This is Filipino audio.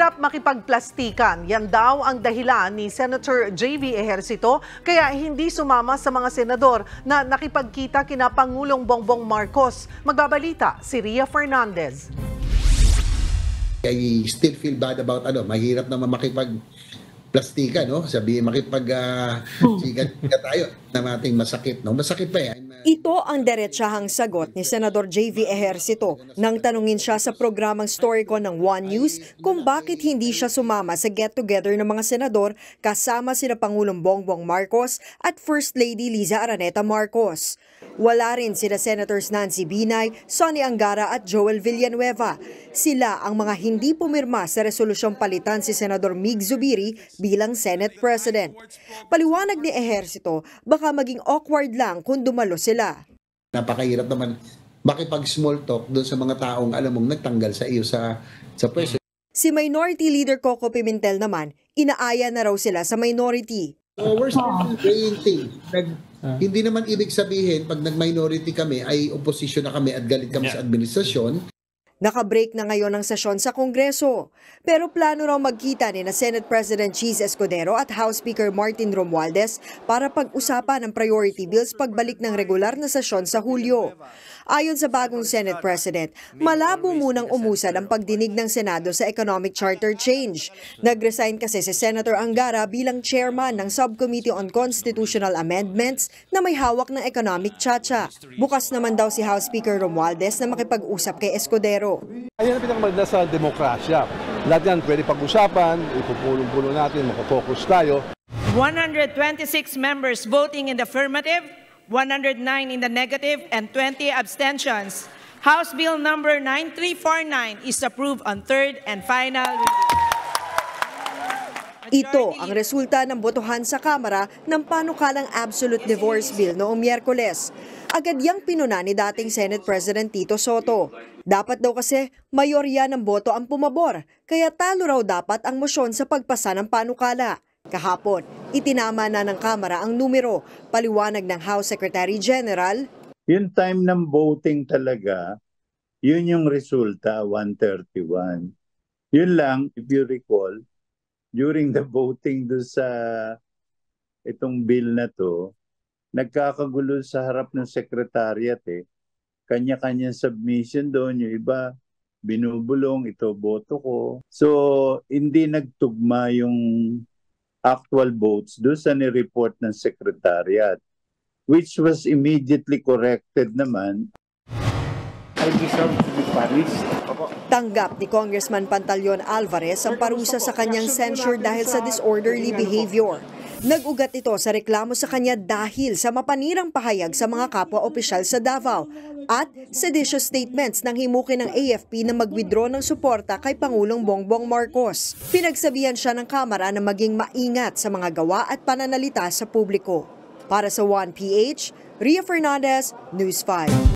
Mahirap makipagplastikan. Yan daw ang dahilan ni Senator J.V. Ejercito kaya hindi sumama sa mga senador na nakipagkita kina Pangulong Bongbong Marcos. Magbabalita si Ria Fernandez. I still feel bad about mahirap naman makipagplastikan, no? Sabihin sigat tayo na ating masakit, no? Masakit pa yan. Ito ang diretsahang sagot ni Senador J.V. Ejercito nang tanungin siya sa programang Storycon ng One News kung bakit hindi siya sumama sa get-together ng mga senador kasama sina Pangulong Bongbong Marcos at First Lady Liza Araneta Marcos. Wala rin sina Senators Nancy Binay, Sonny Angara at Joel Villanueva. Sila ang mga hindi pumirma sa resolusyong palitan si Senador Mig Zubiri bilang Senate President. Paliwanag ni Ejercito, baka maging awkward lang kung dumalo sila. Napakahirap naman makipag-small talk doon sa mga taong alam mong nagtanggal sa iyo sa pwesto. Si Minority Leader Coco Pimentel naman, inaaya na raw sila sa minority. So we're still weighing things. Hindi naman ibig sabihin pag nag-minority kami ay opposition na kami at galit kami sa administrasyon. Nakabreak na ngayon ang sesyon sa Kongreso. Pero plano raw magkita ni na Senate President Cheese Escudero at House Speaker Martin Romualdez para pag-usapan ang priority bills pagbalik ng regular na sesyon sa Hulyo. Ayon sa bagong Senate President, malabo munang umusad ang pagdinig ng Senado sa Economic Charter Change. Nag-resign kasi si Senator Angara bilang chairman ng Subcommittee on Constitutional Amendments na may hawak ng economic chacha. Bukas naman daw si House Speaker Romualdez na makipag-usap kay Escudero. Ayan ang pinakamaganda sa demokrasya. Lahat yan pwede pag-usapan, ipupulong-pulong natin, makafocus tayo. 126 members voting in the affirmative, 109 in the negative, and 20 abstentions. House Bill number 9349 is approved on third and final reading. Ito ang resulta ng botohan sa Kamara ng panukalang Absolute Divorce Bill noong Miyerkules. Agad yang pinuna ni dating Senate President Tito Soto. Dapat daw kasi mayorya ng boto ang pumabor, kaya talo raw dapat ang mosyon sa pagpasa ng panukala. Kahapon, itinama na ng Kamara ang numero, paliwanag ng House Secretary General. Yung time ng voting talaga, yun yung resulta, 131. Yun lang, if you recall, during the voting do sa itong bill na to, nagkakagulo sa harap ng secretariat Kanya-kanyang submission doon, yung iba binubulong, ito boto ko. So, hindi nagtugma yung actual votes doon sa ni-report ng secretariat, which was immediately corrected naman. I deserve to be punished. Tanggap ni Congressman Pantaleon Alvarez ang parusa sa kanyang censure dahil sa disorderly behavior. Nag-ugat ito sa reklamo sa kanya dahil sa mapanirang pahayag sa mga kapwa-opisyal sa Davao at seditious statements ng himuki ng AFP na mag-withdraw ng suporta kay Pangulong Bongbong Marcos. Pinagsabihan siya ng Kamara na maging maingat sa mga gawa at pananalita sa publiko. Para sa 1PH, Ria Fernandez, News 5.